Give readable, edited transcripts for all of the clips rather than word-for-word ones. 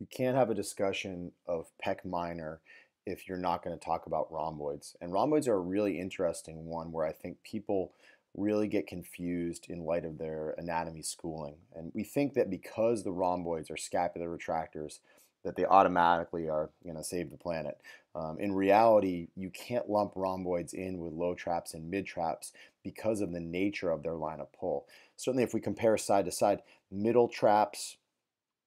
You can't have a discussion of pec minor if you're not going to talk about rhomboids. And rhomboids are a really interesting one where I think people really get confused in light of their anatomy schooling. And we think that because the rhomboids are scapular retractors, that they automatically are going to save the planet. In reality, you can't lump rhomboids in with low traps and mid traps because of the nature of their line of pull. Certainly, if we compare side to side, middle traps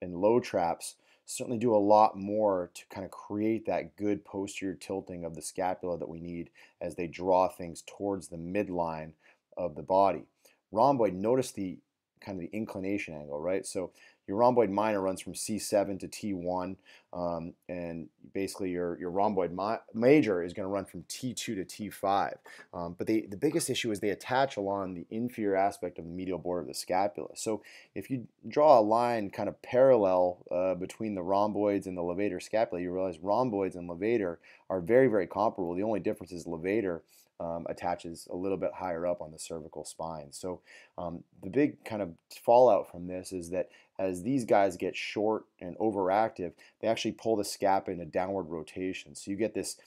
and low traps certainly do a lot more to kind of create that good posterior tilting of the scapula that we need as they draw things towards the midline of the body. Rhomboid, notice the kind of the inclination angle, right? So your rhomboid minor runs from C7 to T1, and basically your rhomboid major is going to run from T2 to T5. But the biggest issue is they attach along the inferior aspect of the medial border of the scapula. So if you draw a line kind of parallel between the rhomboids and the levator scapula, you realize rhomboids and levator are very, very comparable. The only difference is levator attaches a little bit higher up on the cervical spine. So the big kind of fallout from this is that as these guys get short and overactive, they actually pull the scap in a downward rotation. So you get this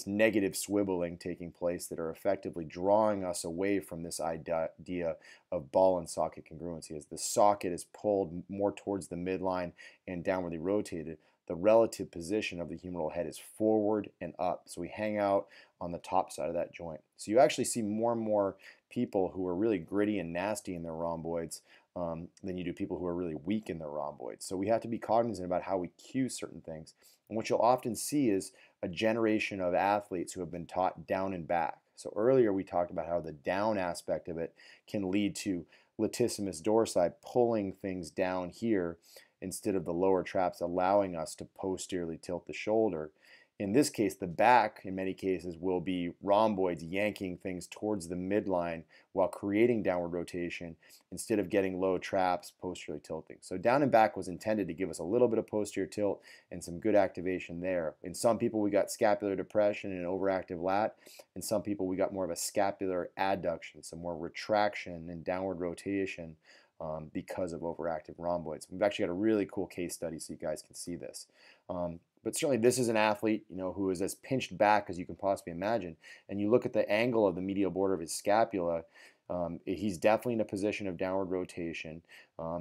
negative swiveling taking place that are effectively drawing us away from this idea of ball and socket congruency. As the socket is pulled more towards the midline and downwardly rotated, the relative position of the humeral head is forward and up. So we hang out on the top side of that joint. So you actually see more and more people who are really gritty and nasty in their rhomboids than you do people who are really weak in their rhomboids. So we have to be cognizant about how we cue certain things. And what you'll often see is a generation of athletes who have been taught down and back. So earlier we talked about how the down aspect of it can lead to latissimus dorsi pulling things down here instead of the lower traps allowing us to posteriorly tilt the shoulder. In this case, the back, in many cases, will be rhomboids yanking things towards the midline while creating downward rotation instead of getting low traps posteriorly tilting. So down and back was intended to give us a little bit of posterior tilt and some good activation there. In some people, we got scapular depression and an overactive lat. In some people, we got more of a scapular adduction, some more retraction and downward rotation because of overactive rhomboids. We've actually got a really cool case study so you guys can see this. But certainly this is an athlete, who is as pinched back as you can possibly imagine. And you look at the angle of the medial border of his scapula, he's definitely in a position of downward rotation.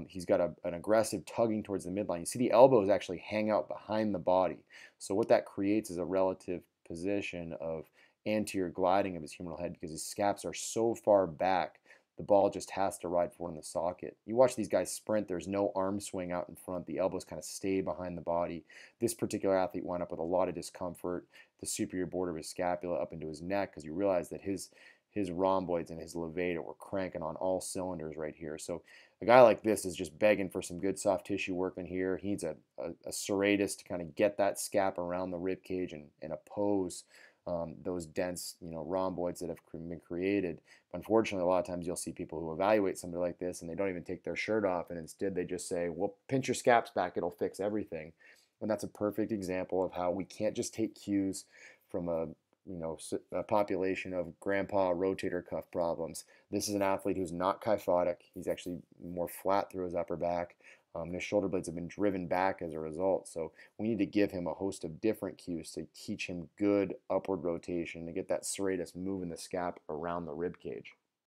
He's got an aggressive tugging towards the midline. You see the elbows actually hang out behind the body. So what that creates is a relative position of anterior gliding of his humeral head because his scaps are so far back the ball just has to ride forward in the socket. You watch these guys sprint, there's no arm swing out in front. The elbows kind of stay behind the body. This particular athlete wound up with a lot of discomfort, the superior border of his scapula up into his neck, because you realize that his rhomboids and his levator were cranking on all cylinders right here. So a guy like this is just begging for some good soft tissue work in here. He needs a serratus to kind of get that scap around the rib cage and oppose those dense, rhomboids that have been created. But unfortunately, a lot of times you'll see people who evaluate somebody like this and they don't even take their shirt off, and instead they just say, well, pinch your scaps back, it'll fix everything. And that's a perfect example of how we can't just take cues from a population of grandpa rotator cuff problems. This is an athlete who's not kyphotic. He's actually more flat through his upper back. His shoulder blades have been driven back as a result. So we need to give him a host of different cues to teach him good upward rotation to get that serratus moving the scap around the rib cage.